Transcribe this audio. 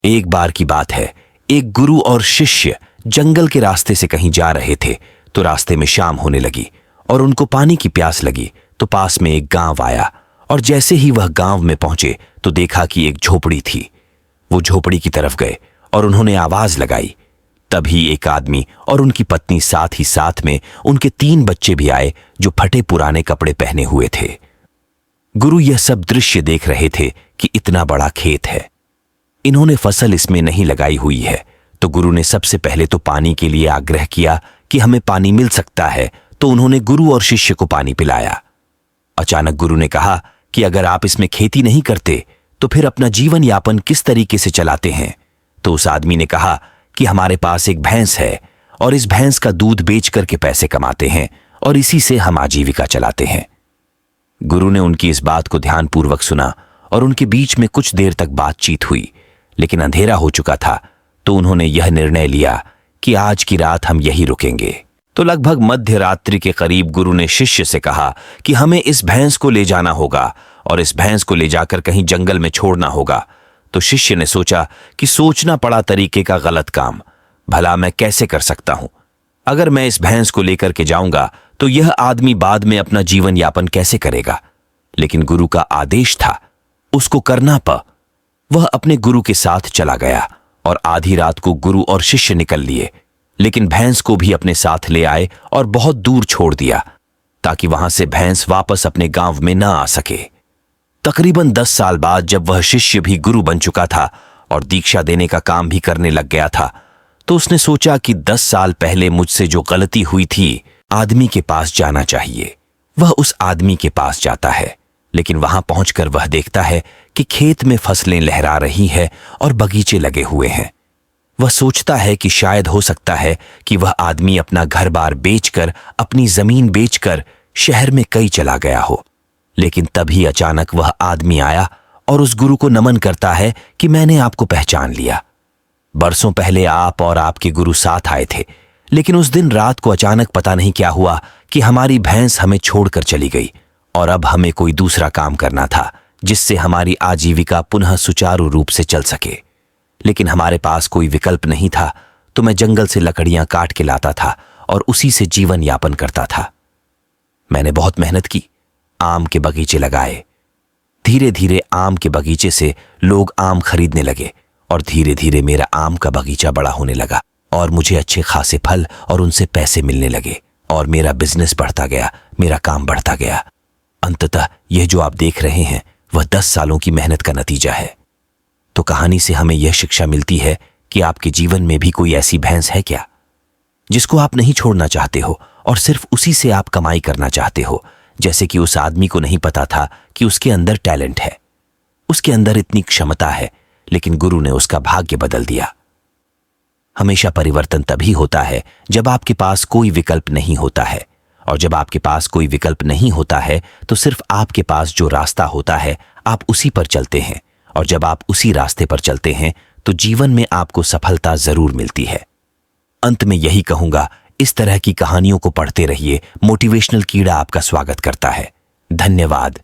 एक बार की बात है, एक गुरु और शिष्य जंगल के रास्ते से कहीं जा रहे थे तो रास्ते में शाम होने लगी और उनको पानी की प्यास लगी तो पास में एक गांव आया और जैसे ही वह गांव में पहुंचे तो देखा कि एक झोपड़ी थी। वो झोपड़ी की तरफ गए और उन्होंने आवाज लगाई। तभी एक आदमी और उनकी पत्नी साथ ही साथ में उनके 3 बच्चे भी आए जो फटे पुराने कपड़े पहने हुए थे। गुरु यह सब दृश्य देख रहे थे कि इतना बड़ा खेत है, इन्होंने फसल इसमें नहीं लगाई हुई है। तो गुरु ने सबसे पहले तो पानी के लिए आग्रह किया कि हमें पानी मिल सकता है, तो उन्होंने गुरु और शिष्य को पानी पिलाया। अचानक गुरु ने कहा कि अगर आप इसमें खेती नहीं करते तो फिर अपना जीवन यापन किस तरीके से चलाते हैं? तो उस आदमी ने कहा कि हमारे पास एक भैंस है और इस भैंस का दूध बेच करके पैसे कमाते हैं और इसी से हम आजीविका चलाते हैं। गुरु ने उनकी इस बात को ध्यानपूर्वक सुना और उनके बीच में कुछ देर तक बातचीत हुई, लेकिन अंधेरा हो चुका था तो उन्होंने यह निर्णय लिया कि आज की रात हम यहीं रुकेंगे। तो लगभग मध्य रात्रि के करीब गुरु ने शिष्य से कहा कि हमें इस भैंस को ले जाना होगा और इस भैंस को ले जाकर कहीं जंगल में छोड़ना होगा। तो शिष्य ने सोचा कि सोचना पड़ा तरीके का गलत काम, भला मैं कैसे कर सकता हूं? अगर मैं इस भैंस को लेकर के जाऊंगा तो यह आदमी बाद में अपना जीवन यापन कैसे करेगा? लेकिन गुरु का आदेश था, उसको करना पड़ा। वह अपने गुरु के साथ चला गया और आधी रात को गुरु और शिष्य निकल लिए, लेकिन भैंस को भी अपने साथ ले आए और बहुत दूर छोड़ दिया ताकि वहां से भैंस वापस अपने गांव में ना आ सके। तकरीबन 10 साल बाद जब वह शिष्य भी गुरु बन चुका था और दीक्षा देने का काम भी करने लग गया था, तो उसने सोचा कि 10 साल पहले मुझसे जो गलती हुई थी, आदमी के पास जाना चाहिए। वह उस आदमी के पास जाता है, लेकिन वहां पहुंचकर वह देखता है कि खेत में फसलें लहरा रही हैं और बगीचे लगे हुए हैं। वह सोचता है कि शायद हो सकता है कि वह आदमी अपना घर बार बेचकर, अपनी जमीन बेचकर शहर में कहीं चला गया हो। लेकिन तभी अचानक वह आदमी आया और उस गुरु को नमन करता है कि मैंने आपको पहचान लिया। बरसों पहले आप और आपके गुरु साथ आए थे, लेकिन उस दिन रात को अचानक पता नहीं क्या हुआ कि हमारी भैंस हमें छोड़कर चली गई और अब हमें कोई दूसरा काम करना था जिससे हमारी आजीविका पुनः सुचारू रूप से चल सके। लेकिन हमारे पास कोई विकल्प नहीं था, तो मैं जंगल से लकड़ियां काट के लाता था और उसी से जीवन यापन करता था। मैंने बहुत मेहनत की, आम के बगीचे लगाए। धीरे धीरे आम के बगीचे से लोग आम खरीदने लगे और धीरे धीरे मेरा आम का बगीचा बड़ा होने लगा और मुझे अच्छे खासे फल और उनसे पैसे मिलने लगे और मेरा बिजनेस बढ़ता गया, मेरा काम बढ़ता गया। अंततः यह जो आप देख रहे हैं वह 10 सालों की मेहनत का नतीजा है। तो कहानी से हमें यह शिक्षा मिलती है कि आपके जीवन में भी कोई ऐसी भैंस है क्या जिसको आप नहीं छोड़ना चाहते हो और सिर्फ उसी से आप कमाई करना चाहते हो? जैसे कि उस आदमी को नहीं पता था कि उसके अंदर टैलेंट है, उसके अंदर इतनी क्षमता है, लेकिन गुरु ने उसका भाग्य बदल दिया। हमेशा परिवर्तन तभी होता है जब आपके पास कोई विकल्प नहीं होता है, और जब आपके पास कोई विकल्प नहीं होता है तो सिर्फ आपके पास जो रास्ता होता है आप उसी पर चलते हैं, और जब आप उसी रास्ते पर चलते हैं तो जीवन में आपको सफलता जरूर मिलती है। अंत में यही कहूंगा, इस तरह की कहानियों को पढ़ते रहिए। मोटिवेशनल कीड़ा आपका स्वागत करता है। धन्यवाद।